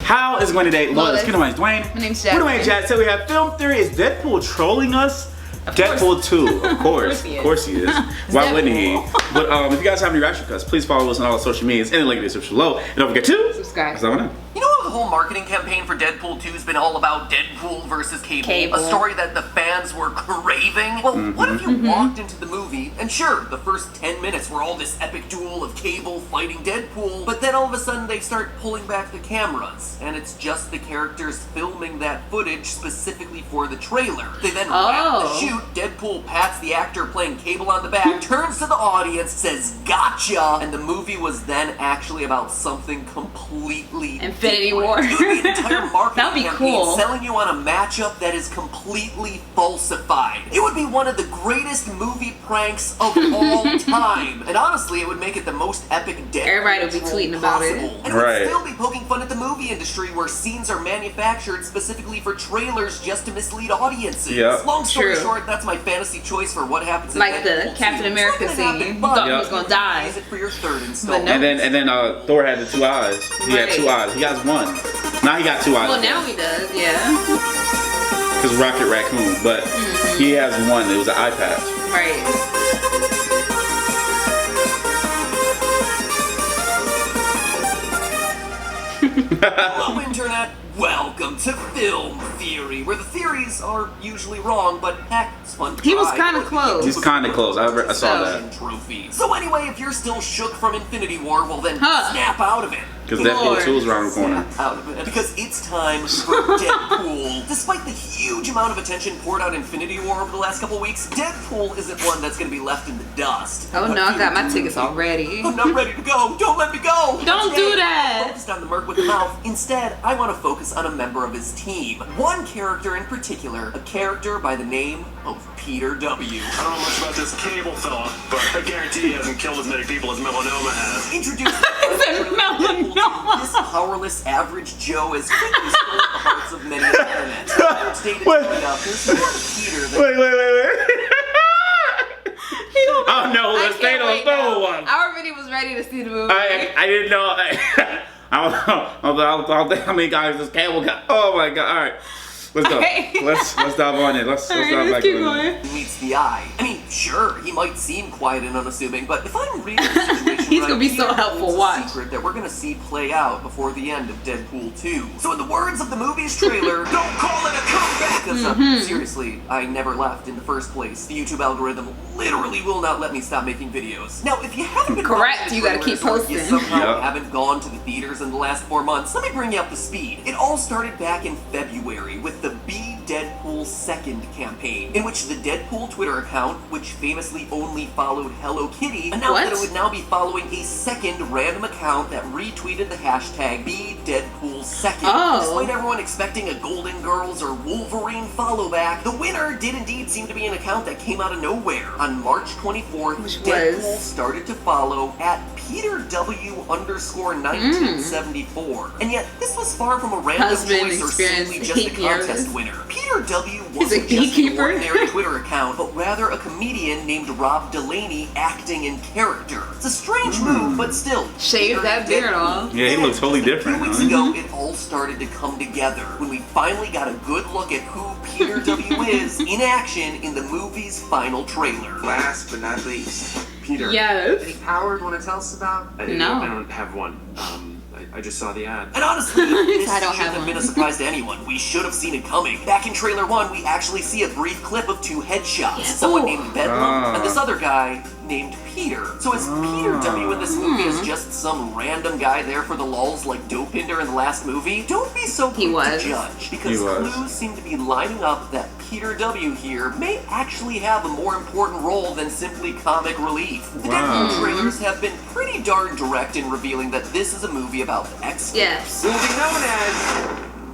How is it going today? Lotus. My name's Dwayne. My name's Jasmine. We're Dwayne Jazz. So we have Film Theory. Is Deadpool trolling us? Deadpool 2, of course. Of course he is. Why wouldn't he? But if you guys have any reaction cuts, please follow us on all the social medias in the link in the description below. And don't forget to subscribe. You know how the whole marketing campaign for Deadpool 2 has been all about Deadpool versus Cable? A story that the fans were craving? Well, what if you walked into the movie, and sure, the first 10 minutes were all this epic duel of Cable fighting Deadpool, but then all of a sudden they start pulling back the cameras, and it's just the characters filming that footage specifically for the trailer. They then wrap the shoot, Deadpool pats the actor playing Cable on the back, turns to the audience, says, "Gotcha!" And the movie was then actually about something completely Infinity War. The entire marketing That'd be campaign cool. selling you on a matchup that is completely falsified. It would be one of the greatest movie pranks of all time. And honestly, it would make it the most epic Deadpool Everybody would be tweeting about it. And it would still be poking fun at the movie industry where scenes are manufactured specifically for trailers just to mislead audiences. Long story short, that's my fantasy choice for what happens in like Deadpool the Captain 2. America scene. You thought he was gonna die. Use it for your third installment. And then Thor had the 2 eyes. He had 2 eyes. He has 1. Now he got 2 eyes. Well, now he does, yeah. Because Rocket Raccoon, but he has 1. It was an eye patch. Right. Hello, Internet. Welcome to Film Theory, where the theories are usually wrong, but heck, it's fun to He was try. kind of close. He's kind of close. I saw that. Trophy. So anyway, if you're still shook from Infinity War, well then snap out of it. Because Deadpool 2 is around the corner. Out of it. Because it's time for Deadpool. Despite the huge amount of attention poured out Infinity War over the last couple weeks, Deadpool isn't one that's going to be left in the dust. Oh no, I got my tickets already. I'm not ready to go. Don't let me go. Don't do that. Focused on the merc with the mouth. Instead, I want to focus on a member of his team. One character in particular, a character by the name of Peter W. I don't know much about this Cable fella, but I guarantee he hasn't killed as many people as Melanoma has. Introduced Melanoma. this powerless average Joe has quickly stolen the hearts of many on the internet. There's more to Peter than Wait. Oh no, let's stay on the third one. I already was ready to see the movie. I didn't know. I don't think how many guys this Cable got. Oh my god! All right, let's go. Let's dive on it. Let's dive back in. meets the eye. I mean, sure, he might seem quiet and unassuming, but if I'm reading the situation he's gonna be so helpful. Watch. A secret that we're gonna see play out before the end of Deadpool 2. So in the words of the movie's trailer, don't call it a comeback. Because seriously, I never left in the first place. The YouTube algorithm literally will not let me stop making videos. Now, if you haven't been correct, you gotta keep posting. You somehow haven't gone to the theaters in the last 4 months, let me bring you up to speed. It all started back in February with the Be Deadpool 2nd campaign, in which the Deadpool Twitter account, which famously only followed Hello Kitty, announced that it would now be following a second random account that retweeted the hashtag BeDeadpool2nd. Despite everyone expecting a Golden Girls or Wolverine follow back, the winner did indeed seem to be an account that came out of nowhere. On March 24th, Deadpool started to follow at Peter W_1974. And yet, this was far from a random choice or simply just a contest winner. Peter W wasn't just an ordinary Twitter account, but rather a comedian named Rob Delaney acting in character. It's a strange move, but still. Shave that beard off. Yeah, he looks totally different. 2 weeks ago, it all started to come together when we finally got a good look at who Peter W is in action in the movie's final trailer. Last but not least, Peter. Yes. Any power you want to tell us about? I don't have one. I just saw the ad. And honestly, this shouldn't have been a surprise to anyone. We should have seen it coming. Back in trailer 1, we actually see a brief clip of 2 headshots. Someone named Bedlam and this other guy named Peter. So is Peter W in this movie as just some random guy there for the lulz like Dopinder in the last movie? Don't be so quick to judge, because clues seem to be lining up that Peter W here may actually have a more important role than simply comic relief. The Deadpool trailers have been pretty darn direct in revealing that this is a movie about the X-Force. Will be known as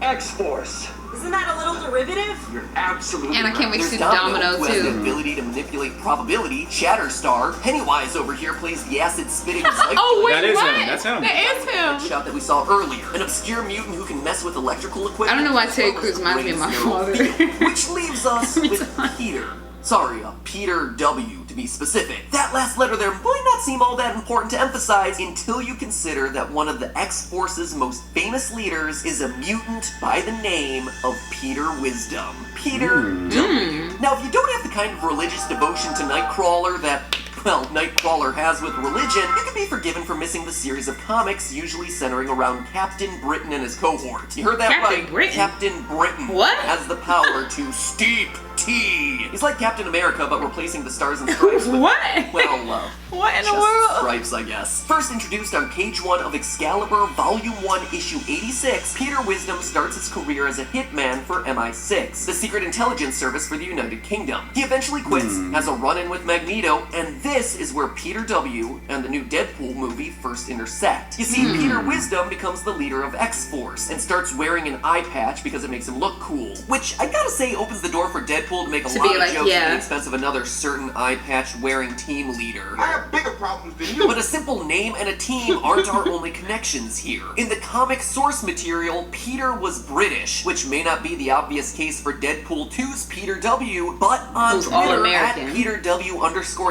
X-Force. Isn't that a little derivative? You're absolutely And I can't wait to see There's Domino who has the too. ability to manipulate probability. Shatterstar. Pennywise over here plays the acid-spitting Zyke. Oh wait, that is what? him. That's him. That is him. Shot that we saw earlier. An obscure mutant who can mess with electrical equipment. I don't know why Ted Cruz reminds me of my father. Which leaves us with Peter. Sorry, Peter W, to to be specific. That last letter there might not seem all that important to emphasize until you consider that one of the X-Force's most famous leaders is a mutant by the name of Peter Wisdom. Peter W. Now, if you don't have the kind of religious devotion to Nightcrawler that, well, Nightcrawler has with religion, you can be forgiven for missing the series of comics usually centering around Captain Britain and his cohort. You heard that Captain right. Britain? Captain Britain What? has the power to steep tea. He's like Captain America, but replacing the stars and stripes with, What? well, What in the just world? stripes, I guess. First introduced on page 1 of Excalibur, Volume 1, Issue 86, Peter Wisdom starts his career as a hitman for MI6, the secret intelligence service for the United Kingdom. He eventually quits, has a run-in with Magneto, and this is where Peter W. and the new Deadpool movie first intersect. You see, Peter Wisdom becomes the leader of X-Force, and starts wearing an eye patch because it makes him look cool, which I gotta say opens the door for Deadpool to make a To lot be of like, jokes yeah. at the expense of another certain eye patch wearing team leader. I have bigger problems than you. But a simple name and a team aren't our only connections here. In the comic source material, Peter was British, which may not be the obvious case for Deadpool 2's Peter W, but on Who's Twitter, at all-American.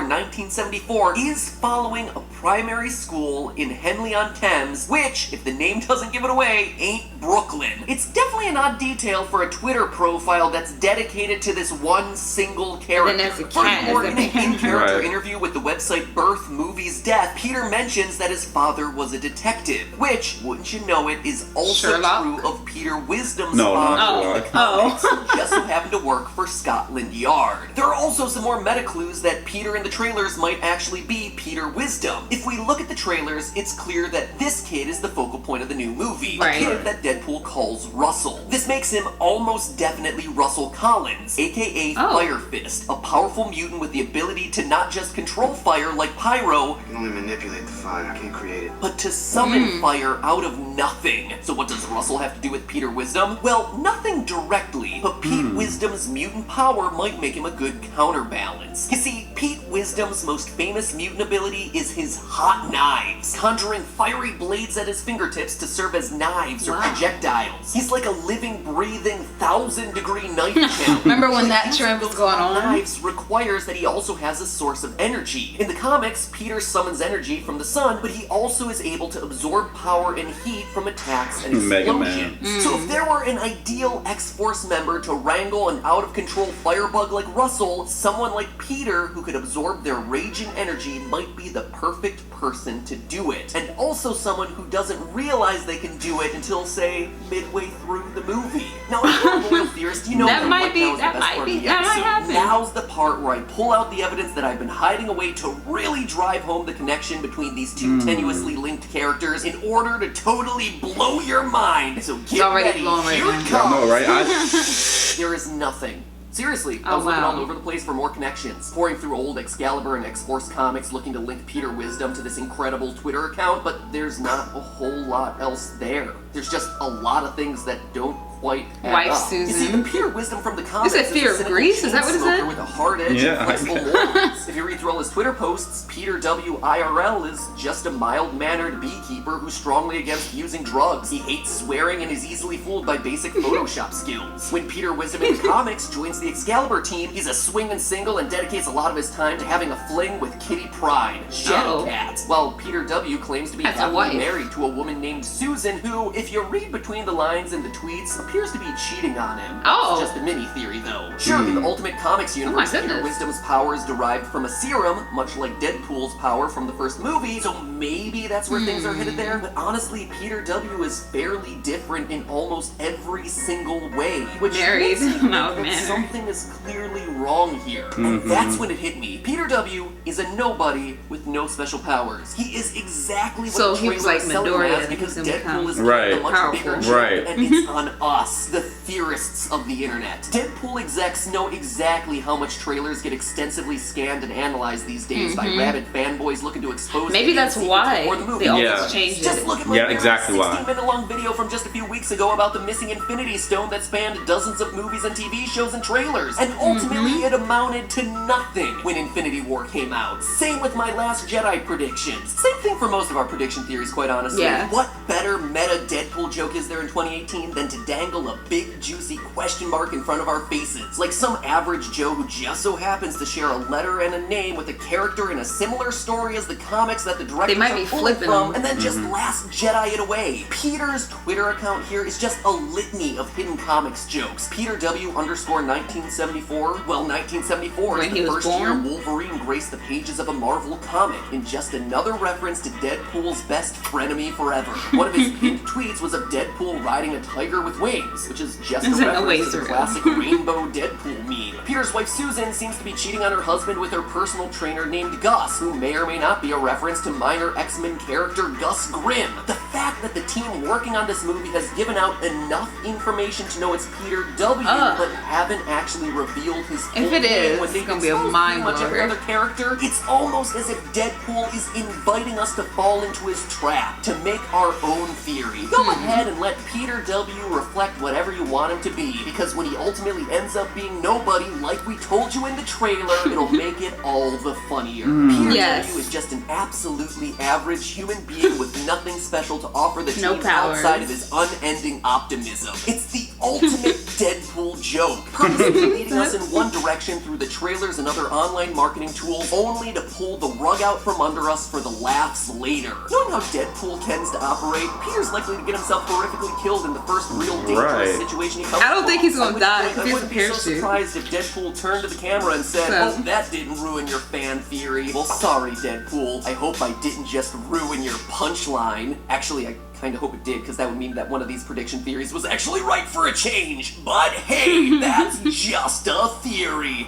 PeterW_1974 is following a primary school in Henley-on-Thames, which, if the name doesn't give it away, ain't Brooklyn. It's definitely an odd detail for a Twitter profile that's dedicated to this one single character. And then there's a cat Furthermore, as in a an in-character Right. interview with the website Birth Movies Death, Peter mentions that his father was a detective, which, wouldn't you know it, is also Sherlock? true of Peter Wisdom's No, not father in the Sherlock. comics, who just so happened to work for Scotland Yard. There are also some more meta clues that Peter in the trailers might actually be Peter Wisdom. If we look at the trailers, it's clear that this kid is the focal point of the new movie, Right. a kid that Deadpool calls Russell. This makes him almost definitely Russell Collins, aka Oh. Fire Fist, a powerful mutant with the ability to not just control fire like Pyro, I can only manipulate the fire. I can't create it. but to summon fire out of nothing. So what does Russell have to do with Peter Wisdom? Well, nothing directly, but Pete Wisdom's mutant power might make him a good counterbalance. You see, Pete Wisdom's most famous mutant ability is his hot knives, conjuring fiery blades at his fingertips to serve as knives or Wow. projectiles. He's like a living, breathing, 1,000-degree knife challenge. Remember when that Using trend was those going hot on? Knives requires that he also has a source of energy. In the comics, Peter summons energy from the sun, but he also is able to absorb power and heat from attacks and Mega Man. explosions. So if there were an ideal X-Force member to wrangle an out-of-control firebug like Russell, someone like Peter who could absorb their raging energy might be the perfect person to do it. And also someone who doesn't realize they can do it until, say, midway through the movie. Now, if you're a loyal theorist, you know That might right be- now is the that best might part be- of the that might episode. happen. Now's the part where I pull out the evidence that I've been hiding away to really drive home the connection between these two tenuously linked characters in order to totally blow your mind. So get already ready. blown right Here now. it I know, comes. right? There is nothing. Seriously, I Oh, was looking wow. all over the place for more connections, pouring through old Excalibur and X-Force comics looking to link Peter Wisdom to this incredible Twitter account, but there's not a whole lot else there. There's just a lot of things that don't quite add Wife up. You see, Susan. the Peter Wisdom from the comics said is Fear a of cynical Grease? Is that what it chain smoker said? with a hard edge Yeah. and flexible morals. If you read through all his Twitter posts, Peter W. IRL is just a mild-mannered beekeeper who's strongly against using drugs. He hates swearing and is easily fooled by basic Photoshop skills. When Peter Wisdom in the comics joins the Excalibur team, he's a swinging single and dedicates a lot of his time to having a fling with Kitty Pryde, Shadowcat. While Peter W. claims to be That's a happily wife. married to a woman named Susan, who, if you read between the lines in the tweets, appears to be cheating on him. Oh. It's just a mini theory, though. Sure, in the Ultimate Comics universe, Peter goodness. Wisdom's power is derived from a serum, much like Deadpool's power from the first movie, so maybe that's where things are headed there. But honestly, Peter W. is fairly different in almost every single way, which Married. makes me think No, that man. something is clearly wrong here. And that's when it hit me. Peter W. is a nobody with no special powers. He is exactly what So the he was trailer like is selling him Midoriya, as that because he's gonna Deadpool is become Right. a much powerful. bigger joke, Right. and it's on us, the theorists of the internet. Deadpool execs know exactly how much trailers get extensively scanned and analyzed these days by rabid fanboys looking to expose Maybe the that's secrets why before the movie. they always Yeah. changed Just it. look at my Yeah, exactly why. 16-minute-long video from just a few weeks ago about the missing Infinity Stone that spanned dozens of movies and TV shows and trailers, and ultimately it amounted to nothing when Infinity War came out. Same with my Last Jedi predictions. Same thing for most of our prediction theories, quite honestly. Yeah. What better meta Deadpool joke is there in 2018 than to dangle a big juicy question mark in front of our faces. Like some average Joe who just so happens to share a letter and a name with a character in a similar story as the comics that the directors They might be are pulling flipping from, them. and then just Last Jedi it away. Peter's Twitter account here is just a litany of hidden comics jokes. Peter W_1974. Well, 1974 When is he the was first year born? Wolverine graced the pages of a Marvel comic, in just another reference to Deadpool's best frenemy forever. One of his pinned tweets was of Deadpool riding a tiger with wings, which is just a Isn't no way reference to the through. classic rainbow Deadpool meme. Peter's wife Susan seems to be cheating on her husband with her personal trainer named Gus, who may or may not be a reference to minor X-Men character Gus Grimm. The fact that the team working on this movie has given out enough information to know it's Peter W, but haven't actually revealed his full If it name is, when they it's gonna be a expose mind pretty much every blower. other character, it's almost as if Deadpool is inviting us to fall into his trap, to make our own theory. Go ahead and let Peter W reflect whatever you want him to be, because when he ultimately ends up being nobody, like we told you in the trailer, it'll make it all the funnier. Peter Yes. W is just an absolutely average human being with nothing special to offer the No team powers. outside of his unending optimism. It's the ultimate Deadpool joke, purposely leading us in one direction through the trailers and other online marketing tools, only to pull the rug out from under us for the laughs later. Knowing how Deadpool tends to operate, Peter's likely to get himself horrifically killed in the first real dangerous situation he comes I don't think he's gonna At which die, point, 'cause I he has wouldn't a be so parachute. surprised if Deadpool turned to the camera and said, So- "Oh, that didn't ruin your fan theory." Well, sorry, Deadpool. I hope I didn't just ruin your punchline. Actually, I kind of hope it did, because that would mean that one of these prediction theories was actually right for a change. But hey, that's just a theory.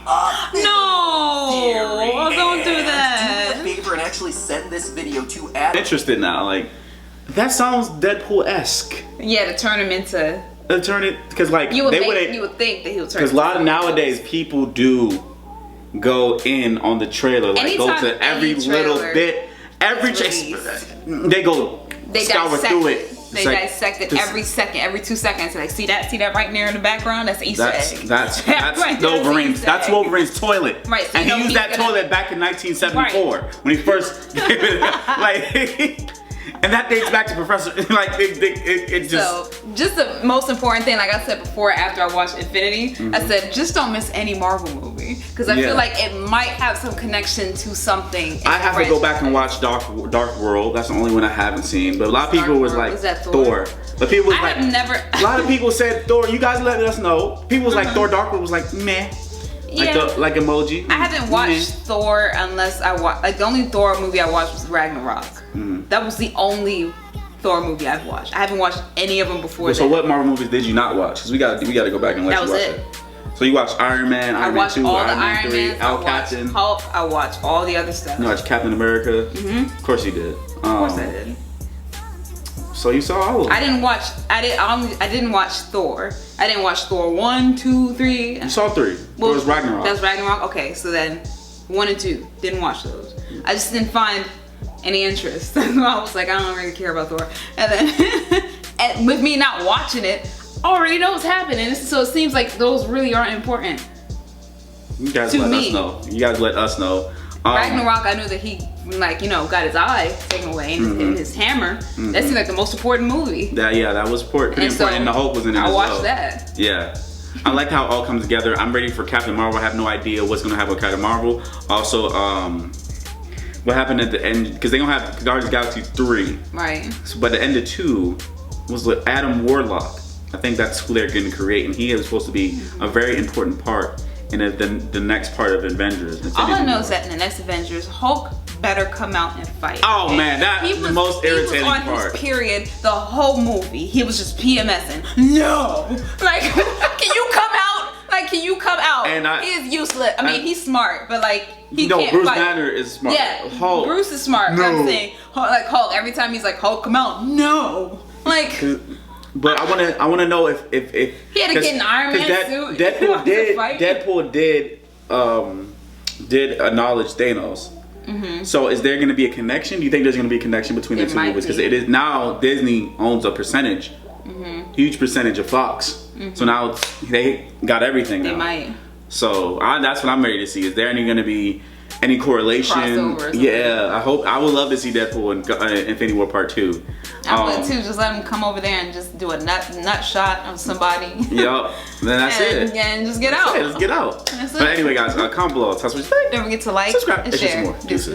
No! Theory. Oh, don't do And that. do me a favor and actually send this video to Interested now, like that sounds Deadpool-esque. Yeah, to turn him into. Turn it because like You would they think, would you would think that he would turn. because a lot of nowadays people do go in on the trailer, like go Anytime to every any little trailer bit, every is they go They scour dissect through it. it. They It's like, dissect it this- every second, every 2 seconds. Like, see that right there in the background? That's an Easter egg. That's Right there is an Wolverine's. Easter That's egg. Wolverine's toilet. Right, so and you know he used he's that gonna- toilet back in 1974 when he first like. And that dates back to Professor. Like it just. So, just the most important thing, like I said before, after I watched Infinity, I said just don't miss any Marvel movie, because I Yeah. feel like it might have some connection to something. in I the have to go back and franchise. watch Dark World. That's the only one I haven't seen. But a lot of people Dark was World, like is that Thor. Thor? But people was I like have never. a lot of people said Thor. You guys let us know. People was like Thor Dark World was like meh. Yeah. Like emoji. I haven't watched Thor unless I watched. Like the only Thor movie I watched was Ragnarok. That was the only Thor movie I've watched. I haven't watched any of them before. So that. what Marvel movies did you not watch? Because we got to go back and let That you was watch it. So you watched Iron Man, I Iron Man watched 2, all the Iron Man Iron 3, Man. I watched Captain. Hulk. I watched all the other stuff. You watched Captain America. Of course you did. Of course I did. So you saw all of them. I didn't watch Thor. I didn't watch Thor 1, 2, 3. You saw 3. Well, Thor was Ragnarok. That's Ragnarok. Okay, so then 1 and 2 didn't watch those. I just didn't find any interest. I was like, I don't really care about Thor. And then, and with me not watching it, I already know what's happening. So it seems like those really aren't important. You guys to let me. us know. You guys let us know. Ragnarok, I knew that he, like, you know, got his eye taken away and his hammer. That seemed like the most important movie. That was pretty And so important. And the Hulk was in it I as watched well. that. Yeah. I like how it all comes together. I'm ready for Captain Marvel. I have no idea what's gonna happen with Captain Marvel. Also, what happened at the end? Because they gonna have Guardians of the Galaxy 3. Right. So, but the end of 2 was with Adam Warlock. I think that's who they're going to create, and he is supposed to be a very important part in the next part of Avengers. All I Infinity know War. is that in the next Avengers, Hulk better come out and fight. Oh man, that's the most irritating He was on part. his period the whole movie. He was just PMSing. No, like, can you come out? Like, can you come out? And he is useless. I mean, he's smart, but like, he no, can't Bruce fight. Banner is smart. Yeah, Hulk. Bruce is smart. But I'm No. saying, like Hulk. Every time he's like, Hulk, come out. No, like. But I wanna know if He had to get an Iron Man suit. Deadpool to fight. did acknowledge Thanos. So is there going to be a connection? Do you think there's going to be a connection between the There two might movies? Because be. it is now Disney owns a percentage, huge percentage of Fox. So now they got everything. They now. might. So that's what I'm ready to see. Is there any going to be any correlation. Crossover. Yeah, I would love to see Deadpool in Infinity War Part 2. I would too. Just let him come over there and just do a nut shot of somebody. Yup. Then that's it. And just get out. Let's get out. That's But it. anyway, guys, comment below. Tell us what you think. Don't forget to like Subscribe. and It's just share. more. Deuces.